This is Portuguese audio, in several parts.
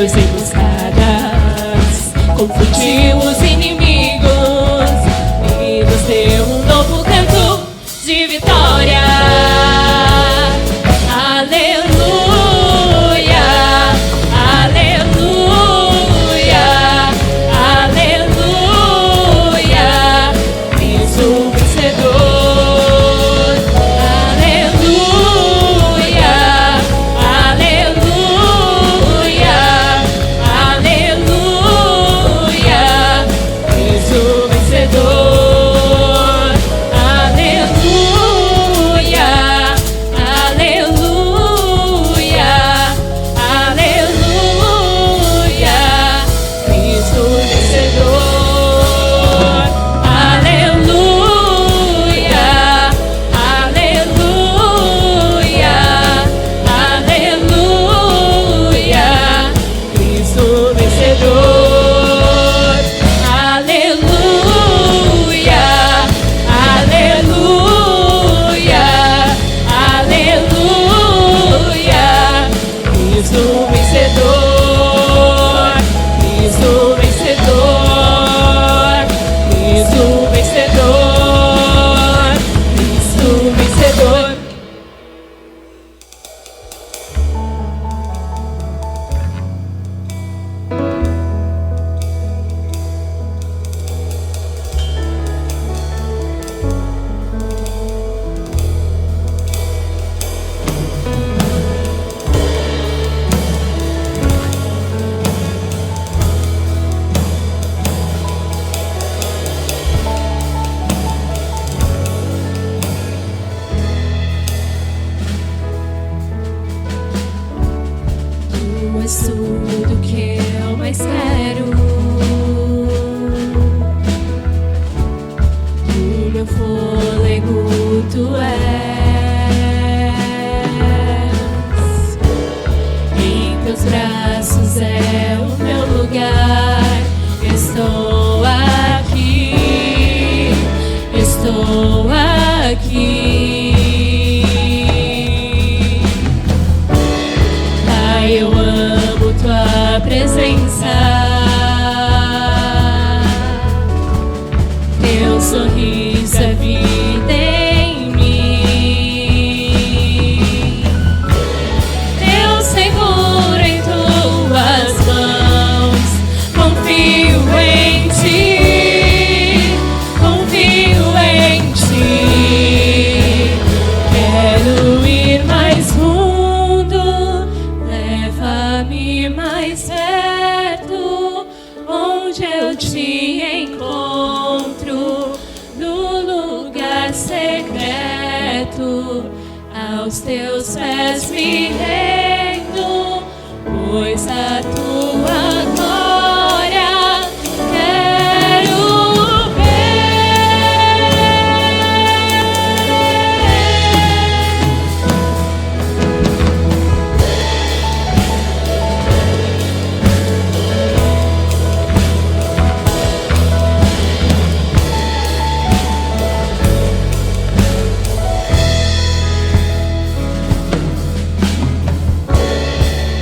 suas emboscadas, confundiu os inimigos e nos deu um novo canto de vitória. Aleluia, aleluia, aleluia, Cristo vencedor. Aleluia, aleluia, aleluia, Cristo vencedor. Aleluia, aleluia, aleluia, Cristo vencedor. Aleluia, aleluia, aleluia, Cristo vencedor. Aleluia, aleluia, aleluia, Cristo vencedor. Cristo vencedor. Cristo vencedor. Cristo vencedor. Tu és tudo que eu mais quero. O meu fôlego tu és. Em teus braços é o meu lugar. Estou aqui. Estou aqui. Pai, eu amo tua presença. Teu sorriso é vida em mim. Eu seguro em tuas mãos. Confio em ti. Confio em ti. Quero ir mais fundo. Leva-me mais perto, onde eu te encontro, no lugar secreto. Aos teus pés me rendo, pois a tua glória quero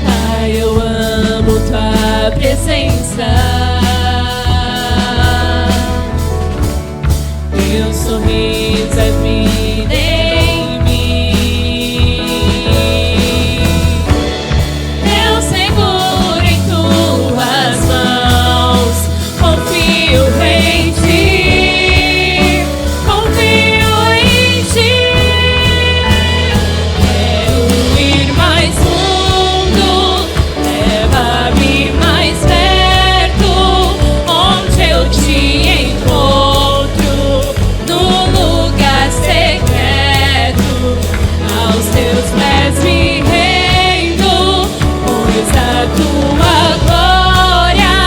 Pai, eu amo tua presença. Teu sorriso é vida em mim. Eu seguro em tuas mãos. Confio em ti. Confio em ti. Quero ir mais fundo. Leva-me mais perto, onde eu te encontro, no lugar secreto. Aos teus pés me rendo, pois a tua glória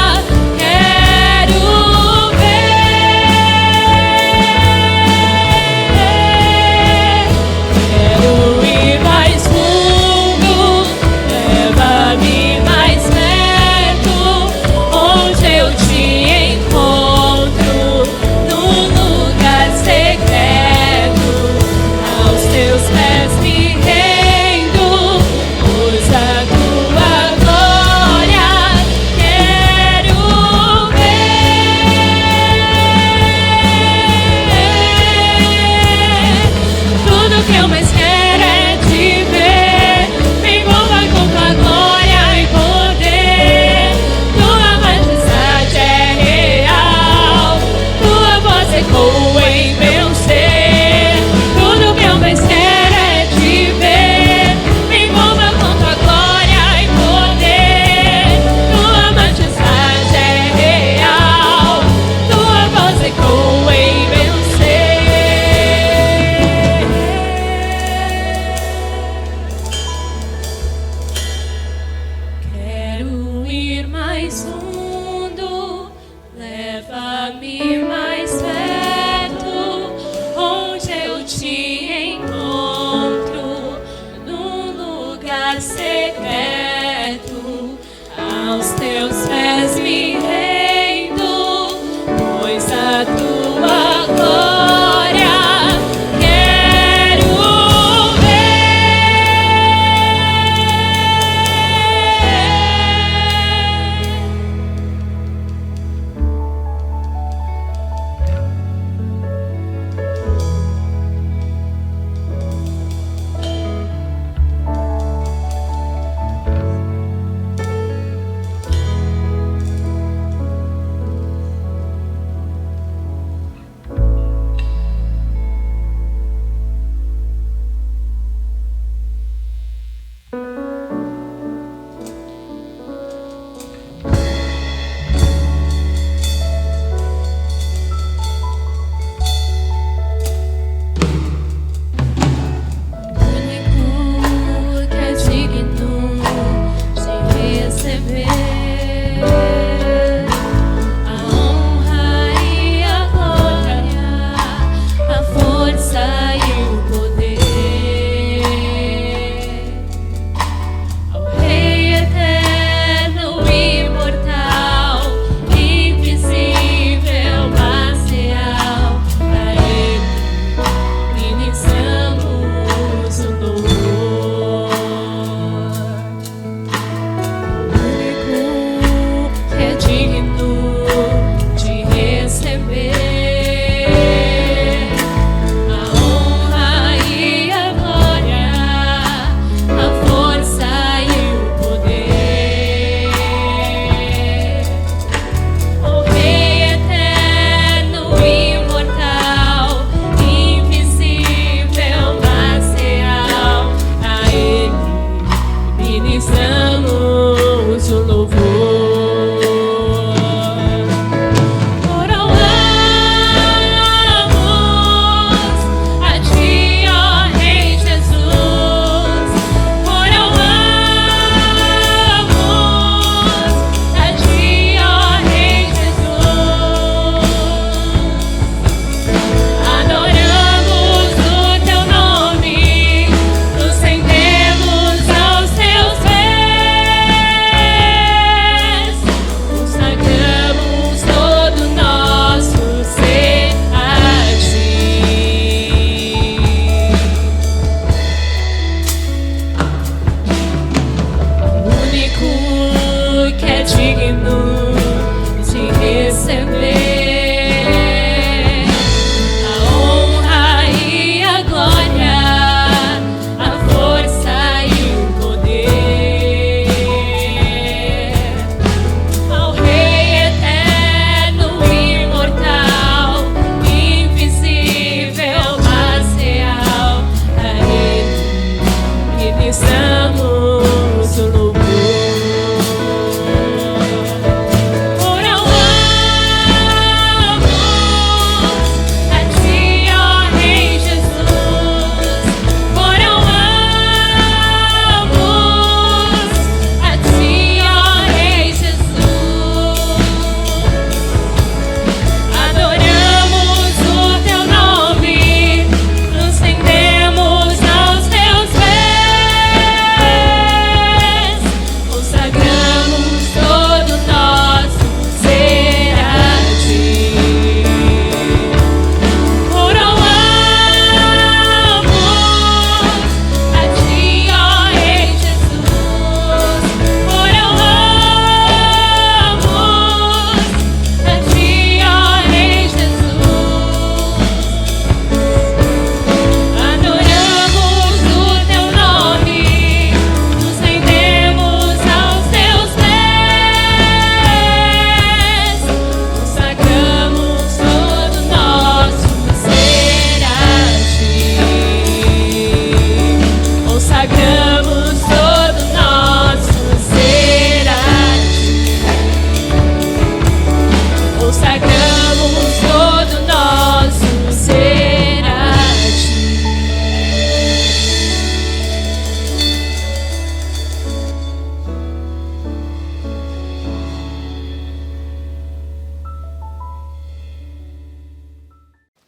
quero ver. Quero ir mais fundo. Leva-me mais perto, onde eu te encontro, no lugar secreto. Aos teus pés me rendo, pois a tua glória secreto, aos teus pés me rendo, pois a tua glória quero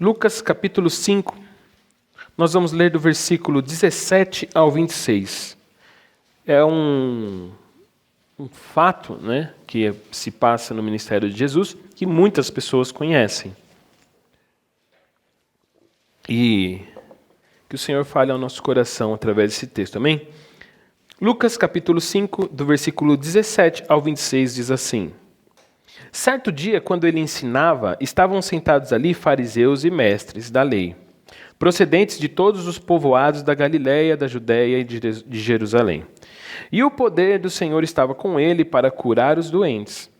Lucas capítulo 5, nós vamos ler do versículo 17 ao 26. é um fato, né, que se passa no ministério de Jesus, que muitas pessoas conhecem. E que o Senhor fale ao nosso coração através desse texto, amém? Lucas capítulo 5, do versículo 17 ao 26, diz assim: Certo dia, quando ele ensinava, estavam sentados ali fariseus e mestres da lei, procedentes de todos os povoados da Galiléia, da Judéia e de Jerusalém. E o poder do Senhor estava com ele para curar os doentes.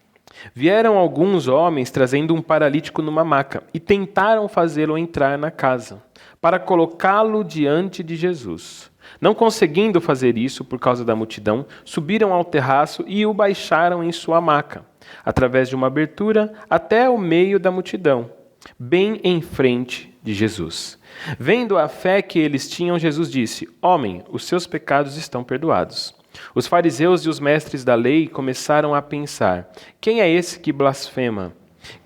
Vieram alguns homens trazendo um paralítico numa maca e tentaram fazê-lo entrar na casa, para colocá-lo diante de Jesus. Não conseguindo fazer isso por causa da multidão, subiram ao terraço e o baixaram em sua maca, através de uma abertura até o meio da multidão, bem em frente de Jesus. Vendo a fé que eles tinham, Jesus disse: Homem, os seus pecados estão perdoados. Os fariseus e os mestres da lei começaram a pensar: quem é esse que blasfema?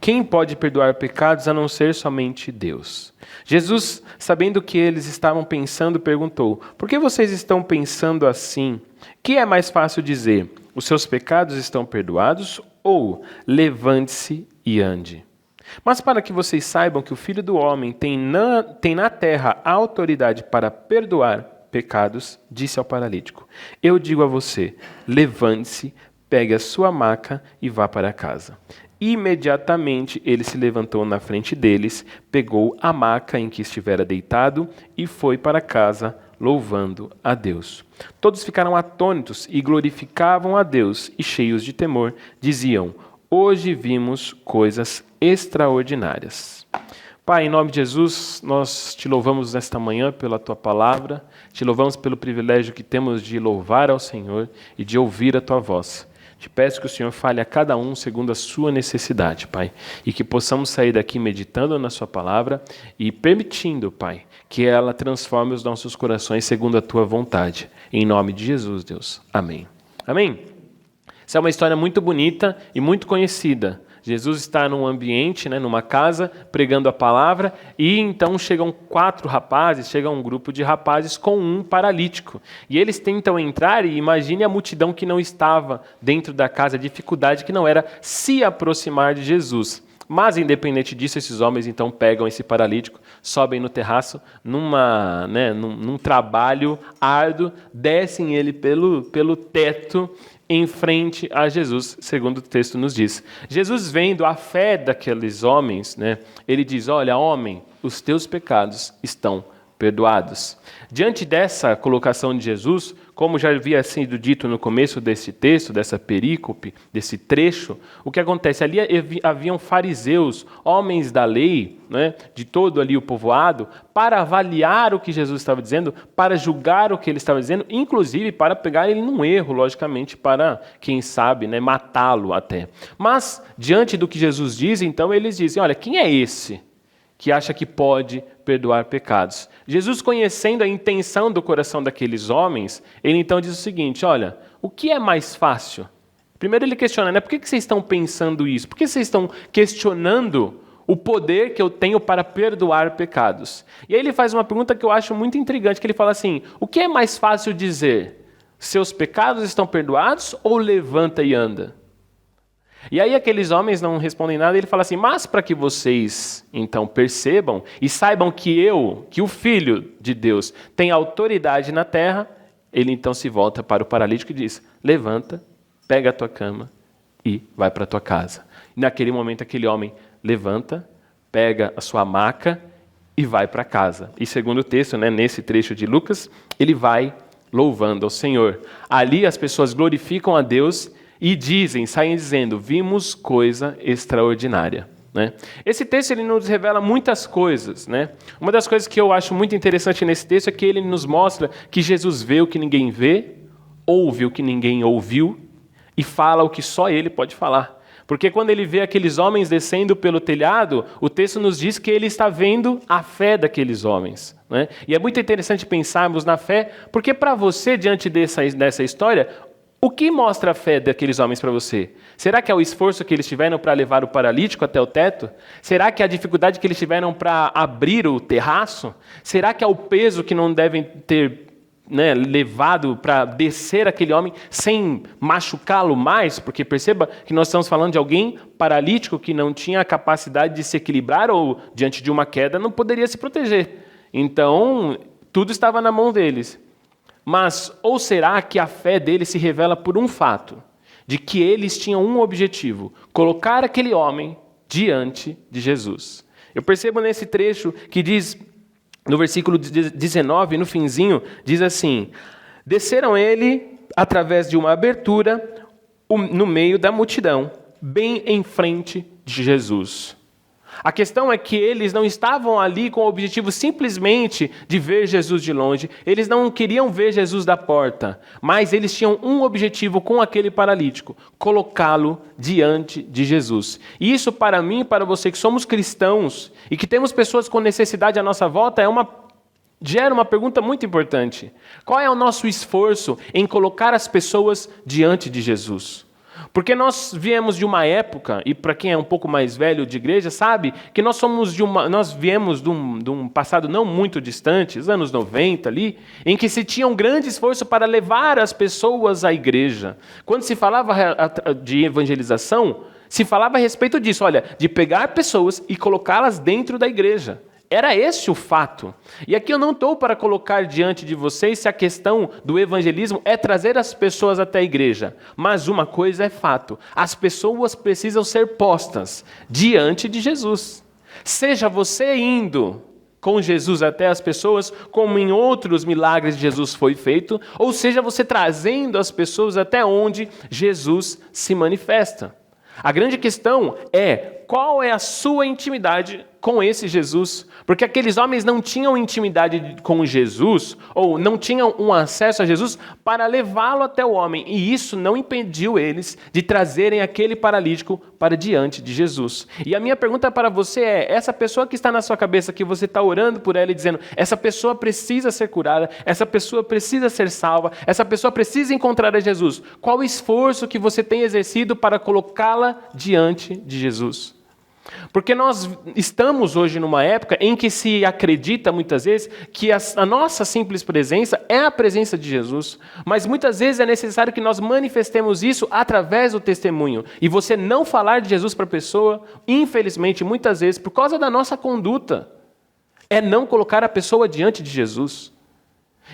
Quem pode perdoar pecados a não ser somente Deus? Jesus, sabendo o que eles estavam pensando, perguntou: por que vocês estão pensando assim? Que é mais fácil dizer: os seus pecados estão perdoados, ou levante-se e ande? Mas para que vocês saibam que o Filho do Homem tem na terra a autoridade para perdoar pecados, disse ao paralítico: eu digo a você, levante-se, pegue a sua maca e vá para casa. Imediatamente ele se levantou na frente deles, pegou a maca em que estivera deitado e foi para casa, louvando a Deus. Todos ficaram atônitos e glorificavam a Deus, e cheios de temor, diziam: hoje vimos coisas extraordinárias. Pai, em nome de Jesus, nós te louvamos nesta manhã pela tua palavra, te louvamos pelo privilégio que temos de louvar ao Senhor e de ouvir a tua voz. Te peço que o Senhor fale a cada um segundo a sua necessidade, Pai, e que possamos sair daqui meditando na sua palavra e permitindo, Pai, que ela transforme os nossos corações segundo a tua vontade. Em nome de Jesus, Deus. Amém. Amém? Essa é uma história muito bonita e muito conhecida. Jesus está num ambiente, numa casa, pregando a palavra, e então chegam 4 rapazes, chega um grupo de rapazes com um paralítico. E eles tentam entrar, e imagine a multidão que não estava dentro da casa, a dificuldade que não era se aproximar de Jesus. Mas, independente disso, esses homens então pegam esse paralítico, sobem no terraço, num trabalho árduo, descem ele pelo teto, em frente a Jesus, segundo o texto nos diz. Jesus, vendo a fé daqueles homens, ele diz: olha, homem, os teus pecados estão perdoados. Diante dessa colocação de Jesus, como já havia sido dito no começo desse texto, dessa perícope, desse trecho, o que acontece? Ali haviam fariseus, homens da lei, de todo ali o povoado, para avaliar o que Jesus estava dizendo, para julgar o que ele estava dizendo, inclusive para pegar ele num erro, logicamente, para, quem sabe, matá-lo até. Mas, diante do que Jesus diz, então eles dizem: olha, quem é esse que acha que pode perdoar pecados? Jesus, conhecendo a intenção do coração daqueles homens, ele então diz o seguinte: olha, o que é mais fácil? Primeiro ele questiona, por que vocês estão pensando isso? Por que vocês estão questionando o poder que eu tenho para perdoar pecados? E aí ele faz uma pergunta que eu acho muito intrigante, que ele fala assim: o que é mais fácil dizer? Seus pecados estão perdoados, ou levanta e anda? E aí aqueles homens não respondem nada, e ele fala assim: mas para que vocês então percebam e saibam que o Filho de Deus, tem autoridade na terra, ele então se volta para o paralítico e diz: levanta, pega a tua cama e vai para a tua casa. E naquele momento aquele homem levanta, pega a sua maca e vai para casa. E segundo o texto, nesse trecho de Lucas, ele vai louvando ao Senhor. Ali as pessoas glorificam a Deus e saem dizendo: vimos coisa extraordinária. Esse texto ele nos revela muitas coisas. Uma das coisas que eu acho muito interessante nesse texto é que ele nos mostra que Jesus vê o que ninguém vê, ouve o que ninguém ouviu e fala o que só ele pode falar. Porque quando ele vê aqueles homens descendo pelo telhado, o texto nos diz que ele está vendo a fé daqueles homens. E é muito interessante pensarmos na fé, porque para você, diante dessa história, o que mostra a fé daqueles homens para você? Será que é o esforço que eles tiveram para levar o paralítico até o teto? Será que é a dificuldade que eles tiveram para abrir o terraço? Será que é o peso que não devem ter levado para descer aquele homem sem machucá-lo mais, porque perceba que nós estamos falando de alguém paralítico que não tinha a capacidade de se equilibrar ou, diante de uma queda, não poderia se proteger. Então, tudo estava na mão deles. Mas, ou será que a fé deles se revela por um fato, de que eles tinham um objetivo, colocar aquele homem diante de Jesus? Eu percebo nesse trecho que diz, no versículo 19, no finzinho, diz assim: desceram ele através de uma abertura no meio da multidão, bem em frente de Jesus. A questão é que eles não estavam ali com o objetivo simplesmente de ver Jesus de longe, eles não queriam ver Jesus da porta, mas eles tinham um objetivo com aquele paralítico: colocá-lo diante de Jesus. E isso, para mim e para você que somos cristãos e que temos pessoas com necessidade à nossa volta, gera uma pergunta muito importante. Qual é o nosso esforço em colocar as pessoas diante de Jesus? Porque nós viemos de uma época, e para quem é um pouco mais velho de igreja, sabe que nós viemos de um passado não muito distante, os anos 90 ali, em que se tinha um grande esforço para levar as pessoas à igreja. Quando se falava de evangelização, se falava a respeito disso, olha, de pegar pessoas e colocá-las dentro da igreja. Era esse o fato. E aqui eu não estou para colocar diante de vocês se a questão do evangelismo é trazer as pessoas até a igreja. Mas uma coisa é fato: as pessoas precisam ser postas diante de Jesus. Seja você indo com Jesus até as pessoas, como em outros milagres de Jesus foi feito, ou seja você trazendo as pessoas até onde Jesus se manifesta. A grande questão é: qual é a sua intimidade com esse Jesus? Porque aqueles homens não tinham intimidade com Jesus, ou não tinham um acesso a Jesus para levá-lo até o homem. E isso não impediu eles de trazerem aquele paralítico para diante de Jesus. E a minha pergunta para você é: essa pessoa que está na sua cabeça, que você está orando por ela e dizendo, essa pessoa precisa ser curada, essa pessoa precisa ser salva, essa pessoa precisa encontrar a Jesus, qual o esforço que você tem exercido para colocá-la diante de Jesus? Porque nós estamos hoje numa época em que se acredita muitas vezes que a nossa simples presença é a presença de Jesus, mas muitas vezes é necessário que nós manifestemos isso através do testemunho. E você não falar de Jesus para a pessoa, infelizmente, muitas vezes, por causa da nossa conduta, é não colocar a pessoa diante de Jesus.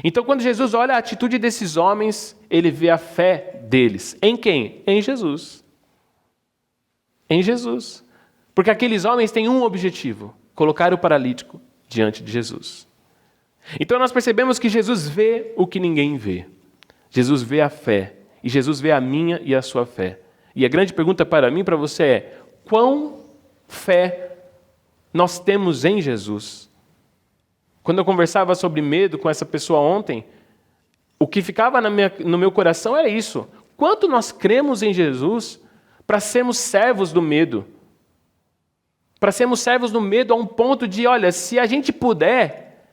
Então, quando Jesus olha a atitude desses homens, ele vê a fé deles. Em quem? Em Jesus. Em Jesus. Porque aqueles homens têm um objetivo: colocar o paralítico diante de Jesus. Então nós percebemos que Jesus vê o que ninguém vê. Jesus vê a fé. E Jesus vê a minha e a sua fé. E a grande pergunta para mim e para você é: quão fé nós temos em Jesus? Quando eu conversava sobre medo com essa pessoa ontem, o que ficava no meu coração era isso: quanto nós cremos em Jesus para sermos servos do medo? Para sermos servos do medo a um ponto de, olha, se a gente puder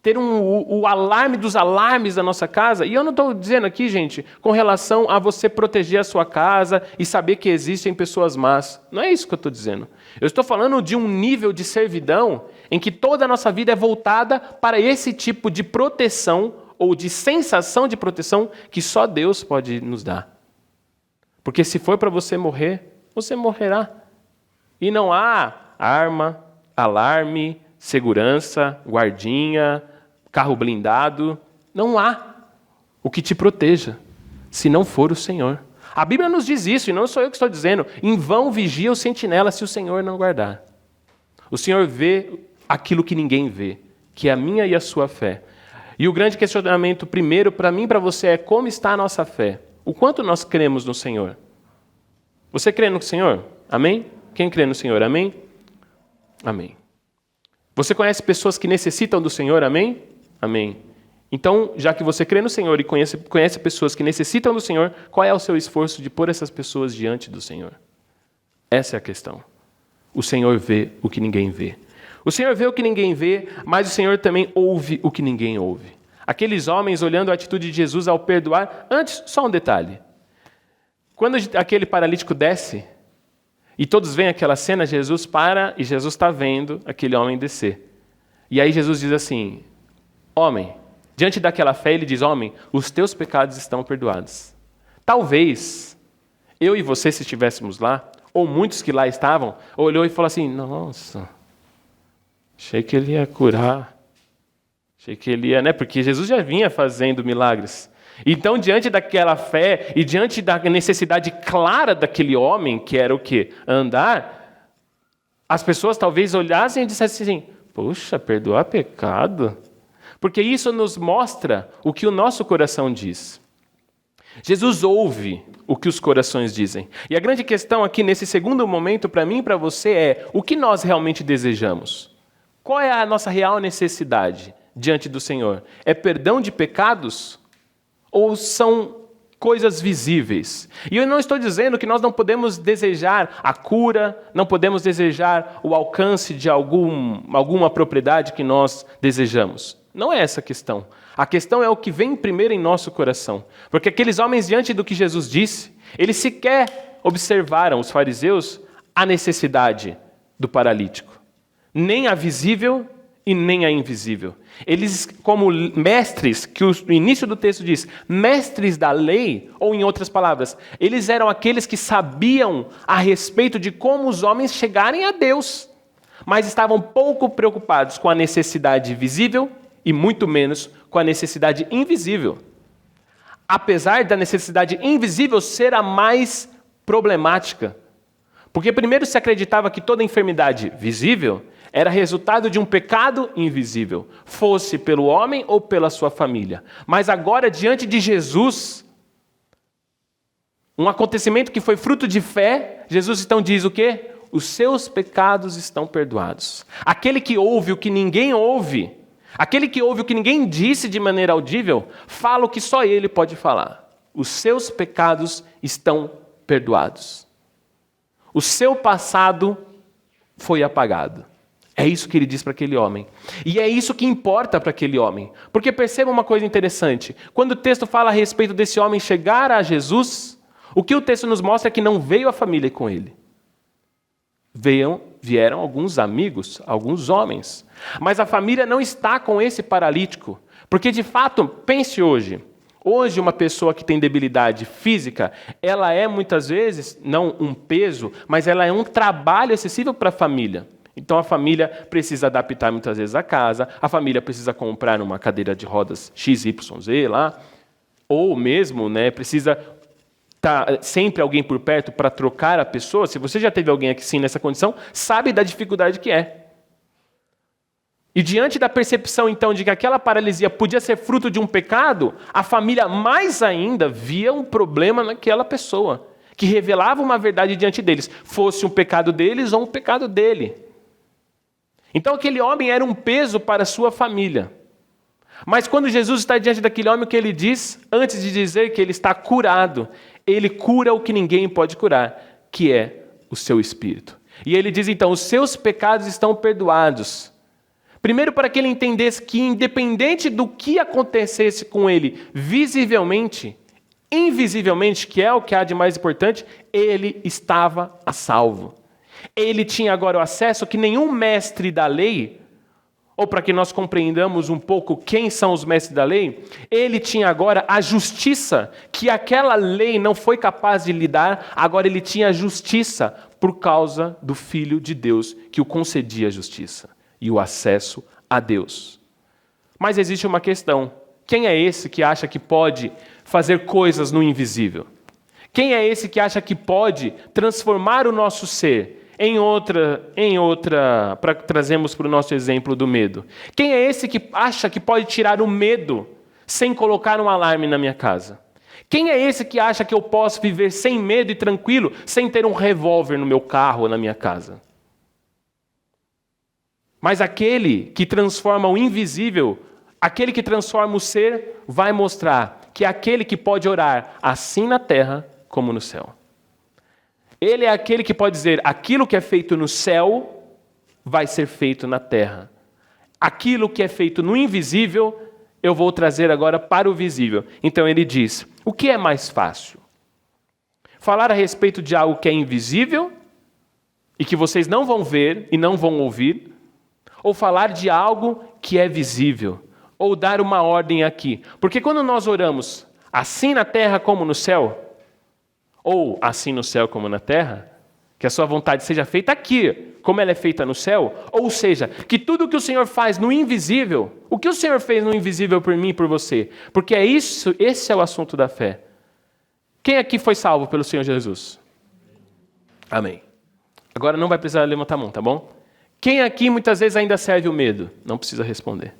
ter o alarme dos alarmes da nossa casa, e eu não estou dizendo aqui, gente, com relação a você proteger a sua casa e saber que existem pessoas más. Não é isso que eu estou dizendo. Eu estou falando de um nível de servidão em que toda a nossa vida é voltada para esse tipo de proteção ou de sensação de proteção que só Deus pode nos dar. Porque se for para você morrer, você morrerá. E não há arma, alarme, segurança, guardinha, carro blindado. Não há o que te proteja, se não for o Senhor. A Bíblia nos diz isso, e não sou eu que estou dizendo. Em vão vigia o sentinela se o Senhor não guardar. O Senhor vê aquilo que ninguém vê, que é a minha e a sua fé. E o grande questionamento primeiro para mim e para você é: como está a nossa fé? O quanto nós cremos no Senhor? Você crê no Senhor? Amém? Quem crê no Senhor? Amém? Amém. Você conhece pessoas que necessitam do Senhor? Amém? Amém. Então, já que você crê no Senhor e conhece pessoas que necessitam do Senhor, qual é o seu esforço de pôr essas pessoas diante do Senhor? Essa é a questão. O Senhor vê o que ninguém vê. O Senhor vê o que ninguém vê, mas o Senhor também ouve o que ninguém ouve. Aqueles homens olhando a atitude de Jesus ao perdoar. Antes, só um detalhe. Quando aquele paralítico desce, e todos veem aquela cena, Jesus para e Jesus está vendo aquele homem descer. E aí Jesus diz assim: homem, diante daquela fé, ele diz, homem, os teus pecados estão perdoados. Talvez, eu e você, se estivéssemos lá, ou muitos que lá estavam, olhou e falou assim, nossa, achei que ele ia curar, achei que ele ia, né? Porque Jesus já vinha fazendo milagres. Então, diante daquela fé e diante da necessidade clara daquele homem, que era o quê? Andar, as pessoas talvez olhassem e dissessem assim, poxa, perdoar pecado? Porque isso nos mostra o que o nosso coração diz. Jesus ouve o que os corações dizem. E a grande questão aqui, nesse segundo momento, para mim e para você, é o que nós realmente desejamos? Qual é a nossa real necessidade diante do Senhor? É perdão de pecados? Ou são coisas visíveis? E eu não estou dizendo que nós não podemos desejar a cura, não podemos desejar o alcance de alguma propriedade que nós desejamos. Não é essa a questão. A questão é o que vem primeiro em nosso coração. Porque aqueles homens, diante do que Jesus disse, eles sequer observaram, os fariseus, a necessidade do paralítico. Nem a visível e nem a invisível. Eles, como mestres, que o início do texto diz, mestres da lei, ou em outras palavras, eles eram aqueles que sabiam a respeito de como os homens chegarem a Deus, mas estavam pouco preocupados com a necessidade visível e muito menos com a necessidade invisível. Apesar da necessidade invisível ser a mais problemática. Porque primeiro se acreditava que toda enfermidade visível era resultado de um pecado invisível, fosse pelo homem ou pela sua família. Mas agora, diante de Jesus, um acontecimento que foi fruto de fé, Jesus então diz o quê? Os seus pecados estão perdoados. Aquele que ouve o que ninguém ouve, aquele que ouve o que ninguém disse de maneira audível, fala o que só ele pode falar. Os seus pecados estão perdoados. O seu passado foi apagado. É isso que ele diz para aquele homem. E é isso que importa para aquele homem. Porque perceba uma coisa interessante. Quando o texto fala a respeito desse homem chegar a Jesus, o que o texto nos mostra é que não veio a família com ele. Vieram alguns amigos, alguns homens. Mas a família não está com esse paralítico. Porque, de fato, pense hoje. Hoje, uma pessoa que tem debilidade física, ela é muitas vezes, não um peso, mas ela é um trabalho excessivo para a família. Então, a família precisa adaptar muitas vezes a casa, a família precisa comprar uma cadeira de rodas XYZ lá, ou mesmo precisa estar sempre alguém por perto para trocar a pessoa. Se você já teve alguém aqui sim nessa condição, sabe da dificuldade que é. E diante da percepção, então, de que aquela paralisia podia ser fruto de um pecado, a família mais ainda via um problema naquela pessoa, que revelava uma verdade diante deles, fosse um pecado deles ou um pecado dele. Então aquele homem era um peso para a sua família. Mas quando Jesus está diante daquele homem, o que ele diz? Antes de dizer que ele está curado, ele cura o que ninguém pode curar, que é o seu espírito. E ele diz então, os seus pecados estão perdoados. Primeiro para que ele entendesse que independente do que acontecesse com ele, visivelmente, invisivelmente, que é o que há de mais importante, ele estava a salvo. Ele tinha agora o acesso que nenhum mestre da lei, ou para que nós compreendamos um pouco quem são os mestres da lei, ele tinha agora a justiça que aquela lei não foi capaz de lhe dar, agora ele tinha a justiça por causa do Filho de Deus que o concedia a justiça e o acesso a Deus. Mas existe uma questão. Quem é esse que acha que pode fazer coisas no invisível? Quem é esse que acha que pode transformar o nosso ser em outra, para trazermos para o nosso exemplo do medo? Quem é esse que acha que pode tirar o medo sem colocar um alarme na minha casa? Quem é esse que acha que eu posso viver sem medo e tranquilo, sem ter um revólver no meu carro ou na minha casa? Mas aquele que transforma o invisível, aquele que transforma o ser, vai mostrar que é aquele que pode orar assim na terra como no céu. Ele é aquele que pode dizer, aquilo que é feito no céu vai ser feito na terra. Aquilo que é feito no invisível, eu vou trazer agora para o visível. Então ele diz, o que é mais fácil? Falar a respeito de algo que é invisível e que vocês não vão ver e não vão ouvir, ou falar de algo que é visível, ou dar uma ordem aqui. Porque quando nós oramos assim na terra como no céu, ou assim no céu como na terra, que a sua vontade seja feita aqui, como ela é feita no céu, ou seja, que tudo o que o Senhor faz no invisível, o que o Senhor fez no invisível por mim e por você, porque esse é o assunto da fé. Quem aqui foi salvo pelo Senhor Jesus? Amém. Agora não vai precisar levantar a mão, tá bom? Quem aqui muitas vezes ainda serve o medo? Não precisa responder.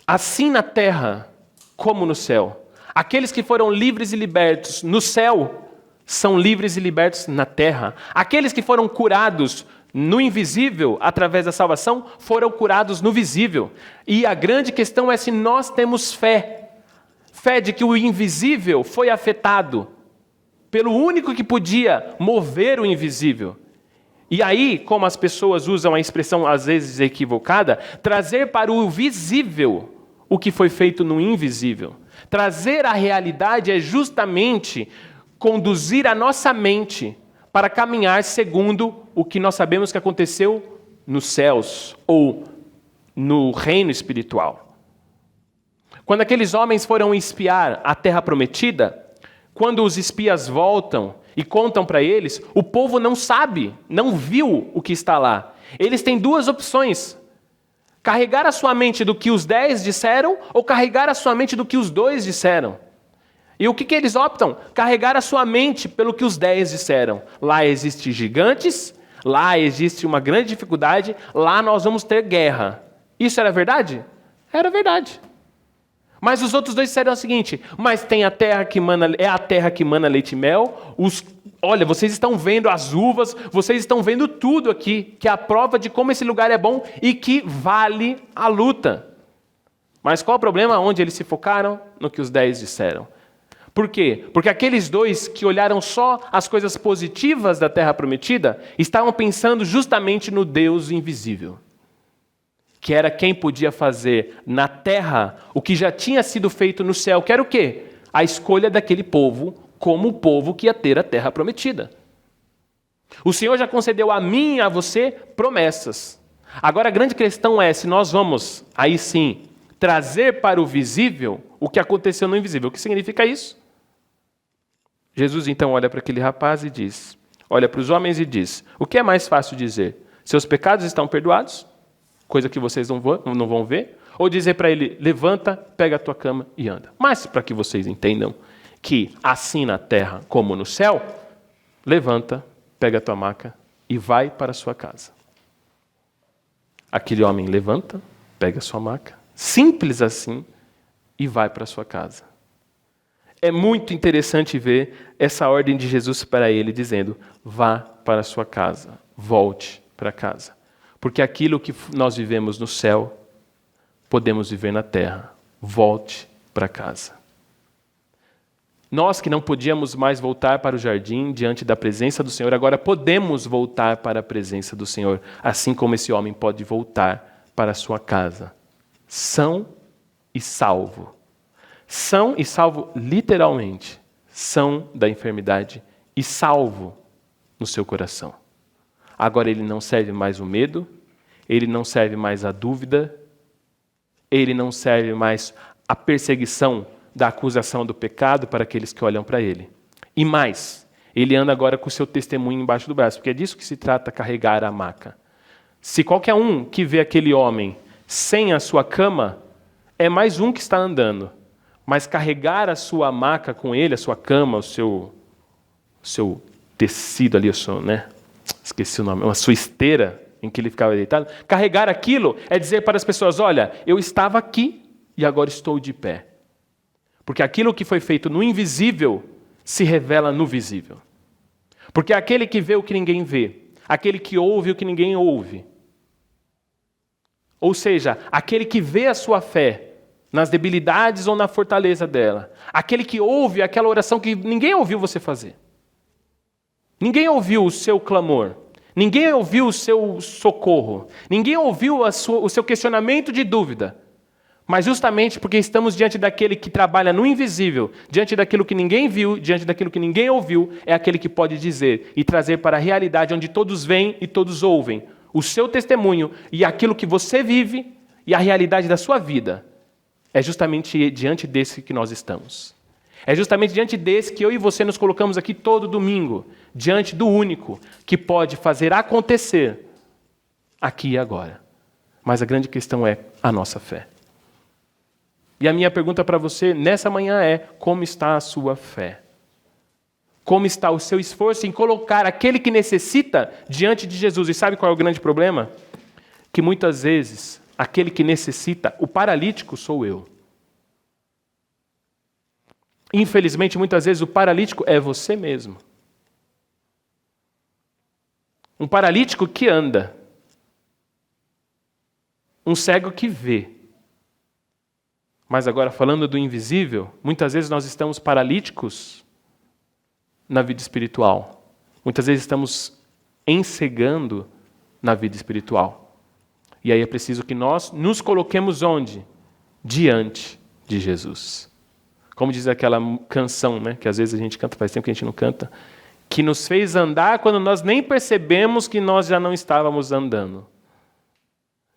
Assim na terra como no céu. Aqueles que foram livres e libertos no céu são livres e libertos na terra. Aqueles que foram curados no invisível através da salvação foram curados no visível. E a grande questão é se nós temos fé. Fé de que o invisível foi afetado pelo único que podia mover o invisível. E aí, como as pessoas usam a expressão às vezes equivocada, trazer para o visível o que foi feito no invisível. Trazer a realidade é justamente conduzir a nossa mente para caminhar segundo o que nós sabemos que aconteceu nos céus ou no reino espiritual. Quando aqueles homens foram espiar a terra prometida, quando os espias voltam e contam para eles, o povo não sabe, não viu o que está lá. Eles têm duas opções: carregar a sua mente do que os 10 disseram ou carregar a sua mente do que os 2 disseram. E o que eles optam? Carregar a sua mente pelo que os 10 disseram. Lá existem gigantes, lá existe uma grande dificuldade, lá nós vamos ter guerra. Isso era verdade? Era verdade. Mas os outros 2 disseram o seguinte: mas tem a terra que mana, é a terra que mana leite e mel. Olha, vocês estão vendo as uvas, vocês estão vendo tudo aqui, que é a prova de como esse lugar é bom e que vale a luta. Mas qual o problema? Onde eles se focaram? No que os 10 disseram. Por quê? Porque aqueles 2 que olharam só as coisas positivas da terra prometida, estavam pensando justamente no Deus invisível, que era quem podia fazer na terra o que já tinha sido feito no céu, que era o quê? A escolha daquele povo como o povo que ia ter a terra prometida. O Senhor já concedeu a mim e a você promessas. Agora a grande questão é se nós vamos, aí sim, trazer para o visível o que aconteceu no invisível. O que significa isso? Jesus então olha para aquele rapaz e diz, olha para os homens e diz, o que é mais fácil dizer? Seus pecados estão perdoados? Coisa que vocês não vão ver? Ou dizer para ele, levanta, pega a tua cama e anda. Mas para que vocês entendam que assim na terra como no céu, levanta, pega a tua maca e vai para a sua casa. Aquele homem levanta, pega a sua maca, simples assim, e vai para a sua casa. É muito interessante ver essa ordem de Jesus para ele, dizendo, vá para a sua casa, volte para casa. Porque aquilo que nós vivemos no céu, podemos viver na terra. Volte para casa. Nós que não podíamos mais voltar para o jardim diante da presença do Senhor, agora podemos voltar para a presença do Senhor, assim como esse homem pode voltar para a sua casa, são e salvo. São e salvo literalmente, são da enfermidade e salvo no seu coração. Agora ele não serve mais o medo, ele não serve mais a dúvida, ele não serve mais a perseguição da acusação do pecado para aqueles que olham para ele. E mais, ele anda agora com o seu testemunho embaixo do braço, porque é disso que se trata carregar a maca. Se qualquer um que vê aquele homem sem a sua cama, é mais um que está andando. Mas carregar a sua maca com ele, a sua cama, o seu tecido ali, esqueci o nome, a sua esteira em que ele ficava deitado, carregar aquilo é dizer para as pessoas, olha, eu estava aqui e agora estou de pé. Porque aquilo que foi feito no invisível se revela no visível. Porque aquele que vê o que ninguém vê, aquele que ouve o que ninguém ouve. Ou seja, aquele que vê a sua fé nas debilidades ou na fortaleza dela. Aquele que ouve aquela oração que ninguém ouviu você fazer. Ninguém ouviu o seu clamor. Ninguém ouviu o seu socorro. Ninguém ouviu o seu questionamento de dúvida. Mas justamente porque estamos diante daquele que trabalha no invisível, diante daquilo que ninguém viu, diante daquilo que ninguém ouviu, é aquele que pode dizer e trazer para a realidade onde todos veem e todos ouvem o seu testemunho e aquilo que você vive e a realidade da sua vida é justamente diante desse que nós estamos. É justamente diante desse que eu e você nos colocamos aqui todo domingo, diante do único que pode fazer acontecer aqui e agora. Mas a grande questão é a nossa fé. E a minha pergunta para você nessa manhã é: como está a sua fé? Como está o seu esforço em colocar aquele que necessita diante de Jesus? E sabe qual é o grande problema? Que muitas vezes aquele que necessita, o paralítico, sou eu. Infelizmente, muitas vezes o paralítico é você mesmo. Um paralítico que anda. Um cego que vê. Mas agora, falando do invisível, muitas vezes nós estamos paralíticos na vida espiritual. Muitas vezes estamos encegando na vida espiritual. E aí é preciso que nós nos coloquemos onde? Diante de Jesus. Como diz aquela canção, né, que às vezes a gente canta, faz tempo que a gente não canta, que nos fez andar quando nós nem percebemos que nós já não estávamos andando.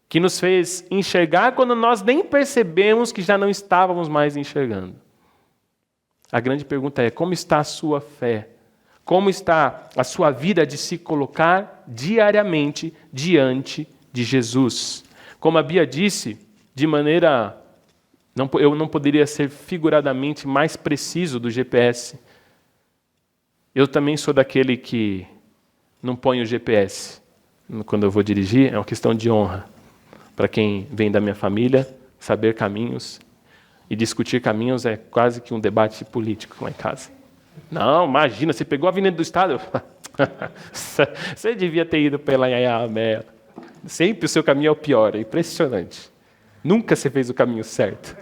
Que nos fez enxergar quando nós nem percebemos que já não estávamos mais enxergando. A grande pergunta é: como está a sua fé? Como está a sua vida de se colocar diariamente diante de Jesus? Como a Bia disse, de maneira... eu não poderia ser figuradamente mais preciso do GPS. Eu também sou daquele que não põe o GPS quando eu vou dirigir, é uma questão de honra. Para quem vem da minha família, saber caminhos e discutir caminhos é quase que um debate político lá em casa. Não, imagina, você pegou a Avenida do Estado. Você devia ter ido pela Anhanguera. Sempre o seu caminho é o pior, é impressionante. Nunca você fez o caminho certo.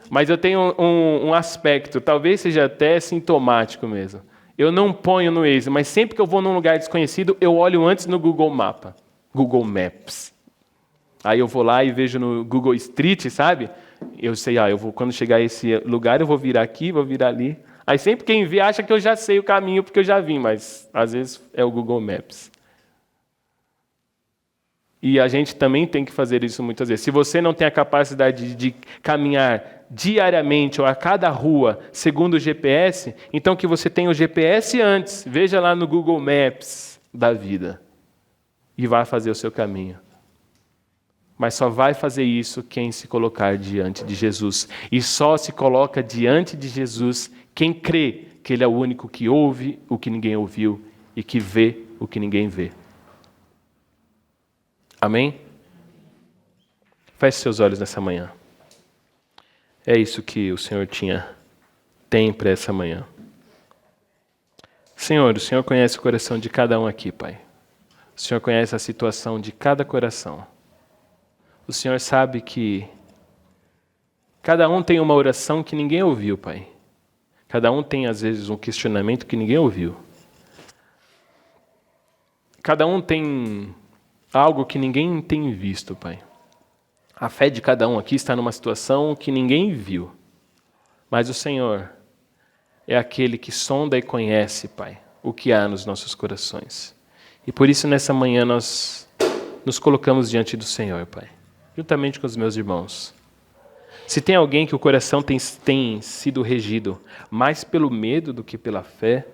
Mas eu tenho um aspecto, talvez seja até sintomático mesmo. Eu não ponho no Waze, mas sempre que eu vou num lugar desconhecido, eu olho antes no Google Maps. Aí eu vou lá e vejo no Google Street, sabe? Eu sei, quando chegar a esse lugar, eu vou virar aqui, vou virar ali. Aí sempre quem vê acha que eu já sei o caminho, porque eu já vim, mas às vezes é o Google Maps. E a gente também tem que fazer isso muitas vezes. Se você não tem a capacidade de caminhar diariamente ou a cada rua segundo o GPS, então que você tenha o GPS antes. Veja lá no Google Maps da vida. E vá fazer o seu caminho. Mas só vai fazer isso quem se colocar diante de Jesus. E só se coloca diante de Jesus quem crê que Ele é o único que ouve o que ninguém ouviu e que vê o que ninguém vê. Amém? Feche seus olhos nessa manhã. É isso que o Senhor tem para essa manhã. Senhor, o Senhor conhece o coração de cada um aqui, Pai. O Senhor conhece a situação de cada coração. O Senhor sabe que cada um tem uma oração que ninguém ouviu, Pai. Cada um tem, às vezes, um questionamento que ninguém ouviu. Cada um tem algo que ninguém tem visto, Pai. A fé de cada um aqui está numa situação que ninguém viu. Mas o Senhor é aquele que sonda e conhece, Pai, o que há nos nossos corações. E por isso, nessa manhã, nós nos colocamos diante do Senhor, Pai, juntamente com os meus irmãos. Se tem alguém que o coração tem sido regido mais pelo medo do que pela fé,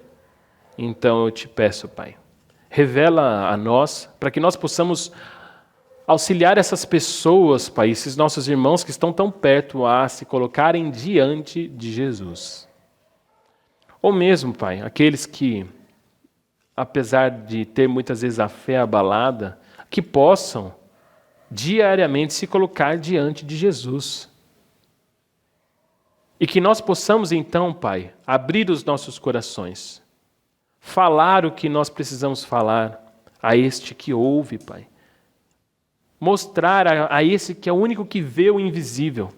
então eu te peço, Pai, revela a nós, para que nós possamos auxiliar essas pessoas, Pai, esses nossos irmãos que estão tão perto a se colocarem diante de Jesus. Ou mesmo, Pai, aqueles que, apesar de ter muitas vezes a fé abalada, que possam diariamente se colocar diante de Jesus. E que nós possamos então, Pai, abrir os nossos corações, falar o que nós precisamos falar a este que ouve, Pai. Mostrar a esse que é o único que vê o invisível.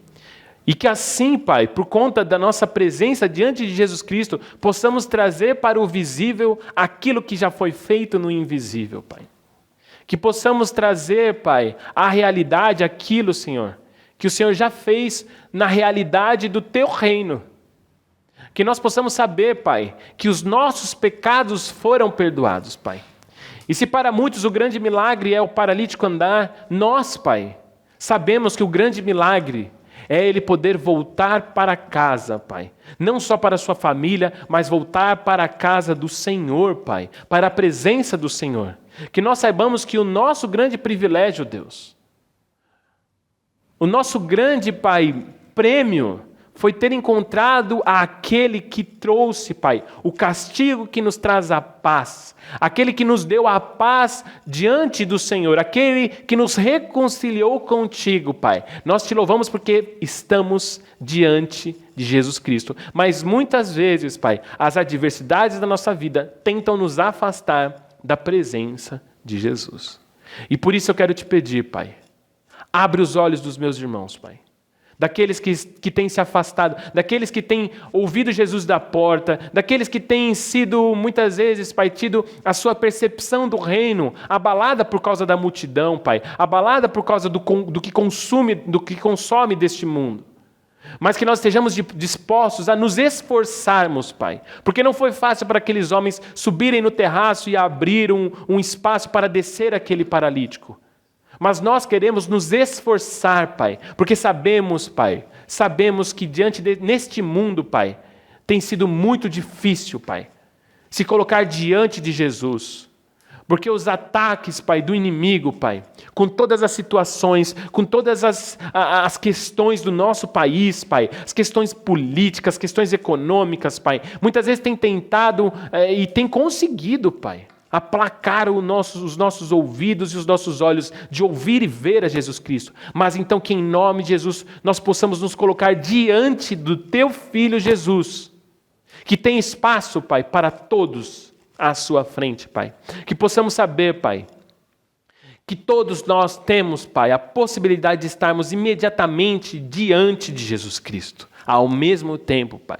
E que assim, Pai, por conta da nossa presença diante de Jesus Cristo, possamos trazer para o visível aquilo que já foi feito no invisível, Pai. Que possamos trazer, Pai, à realidade aquilo, Senhor, que o Senhor já fez na realidade do Teu reino. Que nós possamos saber, Pai, que os nossos pecados foram perdoados, Pai. E se para muitos o grande milagre é o paralítico andar, nós, Pai, Sabemos que o grande milagre é ele poder voltar para casa, Pai. Não só para a sua família, mas voltar para a casa do Senhor, Pai. Para a presença do Senhor. Que nós saibamos que o nosso grande privilégio, Deus, o nosso grande, Pai, prêmio, foi ter encontrado aquele que trouxe, Pai, o castigo que nos traz a paz, aquele que nos deu a paz diante do Senhor, aquele que nos reconciliou contigo, Pai. Nós te louvamos porque estamos diante de Jesus Cristo. Mas muitas vezes, Pai, as adversidades da nossa vida tentam nos afastar da presença de Jesus. E por isso eu quero te pedir, Pai, abre os olhos dos meus irmãos, Pai. Daqueles que têm se afastado, daqueles que têm ouvido Jesus da porta, daqueles que têm sido, muitas vezes, Pai, tido a sua percepção do reino abalada por causa da multidão, Pai, abalada por causa do que consome deste mundo. Mas que nós estejamos dispostos a nos esforçarmos, Pai, porque não foi fácil para aqueles homens subirem no terraço e abrir um espaço para descer aquele paralítico. Mas nós queremos nos esforçar, Pai, porque sabemos, Pai, que neste mundo, Pai, tem sido muito difícil, Pai, se colocar diante de Jesus. Porque os ataques, Pai, do inimigo, Pai, com todas as situações, com todas as questões do nosso país, Pai, as questões políticas, as questões econômicas, Pai, muitas vezes tem tentado e tem conseguido, Pai, aplacar os nossos ouvidos e os nossos olhos de ouvir e ver a Jesus Cristo. Mas então que em nome de Jesus nós possamos nos colocar diante do Teu Filho Jesus, que tem espaço, Pai, para todos à sua frente, Pai. Que possamos saber, Pai, que todos nós temos, Pai, a possibilidade de estarmos imediatamente diante de Jesus Cristo, ao mesmo tempo, Pai.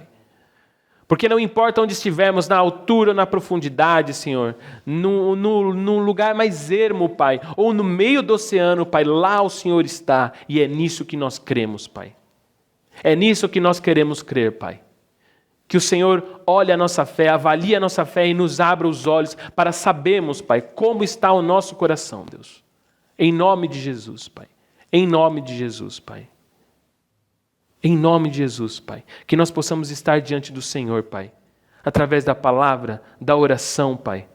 Porque não importa onde estivermos, na altura ou na profundidade, Senhor, no lugar mais ermo, Pai, ou no meio do oceano, Pai, lá o Senhor está, e é nisso que nós cremos, Pai. É nisso que nós queremos crer, Pai. Que o Senhor olhe a nossa fé, avalie a nossa fé e nos abra os olhos para sabermos, Pai, como está o nosso coração, Deus. Em nome de Jesus, Pai. Em nome de Jesus, Pai. Em nome de Jesus, Pai, que nós possamos estar diante do Senhor, Pai, através da palavra, da oração, Pai,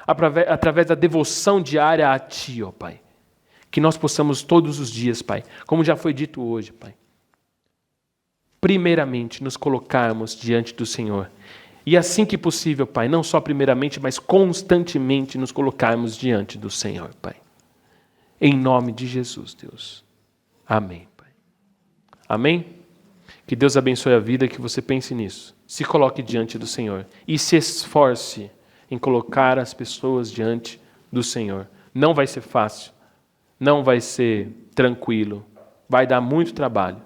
através da devoção diária a Ti, ó Pai. Que nós possamos todos os dias, Pai, como já foi dito hoje, Pai, primeiramente nos colocarmos diante do Senhor. E assim que possível, Pai, não só primeiramente, mas constantemente nos colocarmos diante do Senhor, Pai. Em nome de Jesus, Deus. Amém, Pai. Amém? Que Deus abençoe a vida, que você pense nisso. Se coloque diante do Senhor e se esforce em colocar as pessoas diante do Senhor. Não vai ser fácil, não vai ser tranquilo, vai dar muito trabalho.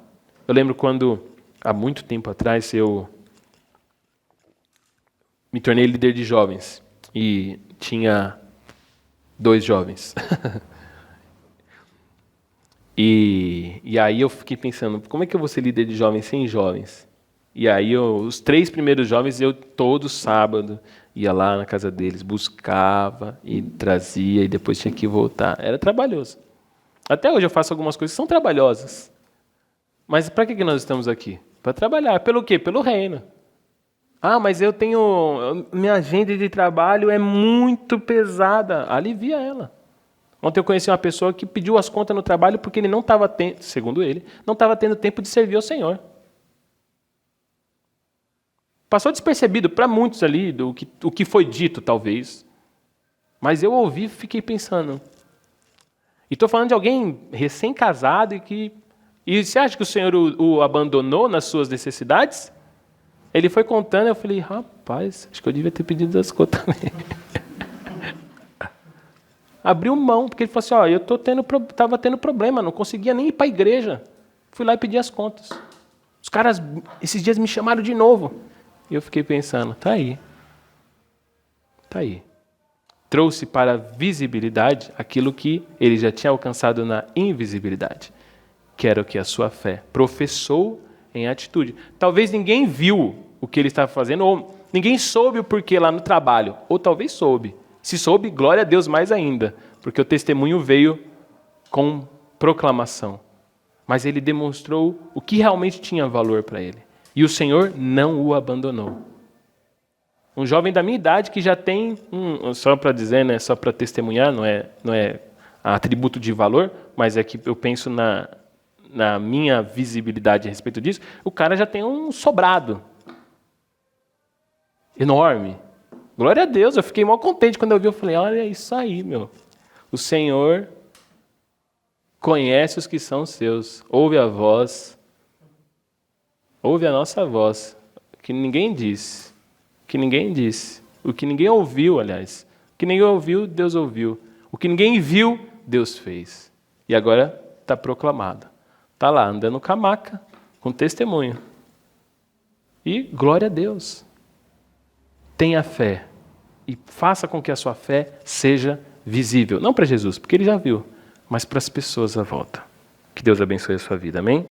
Eu lembro quando, há muito tempo atrás, eu me tornei líder de jovens e tinha 2 jovens. E aí eu fiquei pensando, como é que eu vou ser líder de jovens sem jovens? E aí os 3 primeiros jovens, eu todo sábado ia lá na casa deles, buscava e trazia e depois tinha que voltar. Era trabalhoso. Até hoje eu faço algumas coisas que são trabalhosas. Mas para que nós estamos aqui? Para trabalhar. Pelo quê? Pelo reino. Ah, mas eu tenho... Minha agenda de trabalho é muito pesada. Alivia ela. Ontem eu conheci uma pessoa que pediu as contas no trabalho porque ele não estava tendo, segundo ele, não estava tendo tempo de servir ao Senhor. Passou despercebido para muitos ali o que foi dito, talvez. Mas eu ouvi e fiquei pensando. E estou falando de alguém recém-casado e você acha que o Senhor o abandonou nas suas necessidades? Ele foi contando e eu falei, rapaz, acho que eu devia ter pedido as contas também. Abriu mão, porque ele falou assim, eu estava tendo problema, não conseguia nem ir para a igreja. Fui lá e pedi as contas. Os caras, esses dias, me chamaram de novo. E eu fiquei pensando, tá aí. Trouxe para a visibilidade aquilo que ele já tinha alcançado na invisibilidade, que era o que a sua fé professou em atitude. Talvez ninguém viu o que ele estava fazendo, ou ninguém soube o porquê lá no trabalho, ou talvez soube. Se soube, glória a Deus mais ainda, porque o testemunho veio com proclamação. mas ele demonstrou o que realmente tinha valor para ele. E o Senhor não o abandonou. Um jovem da minha idade que já tem, só para dizer, né, só para testemunhar, não é atributo de valor, mas é que eu penso na minha visibilidade a respeito disso, o cara já tem um sobrado enorme. Glória a Deus, eu fiquei mal contente quando eu vi, eu falei, olha isso aí, meu. O Senhor conhece os que são seus, ouve a voz, ouve a nossa voz, que ninguém disse, o que ninguém ouviu, aliás, o que ninguém ouviu, Deus ouviu, o que ninguém viu, Deus fez. E agora está proclamado. Está lá, andando com a maca, com testemunho. E glória a Deus. Tenha fé e faça com que a sua fé seja visível. Não para Jesus, porque ele já viu, mas para as pessoas à volta. Que Deus abençoe a sua vida, amém?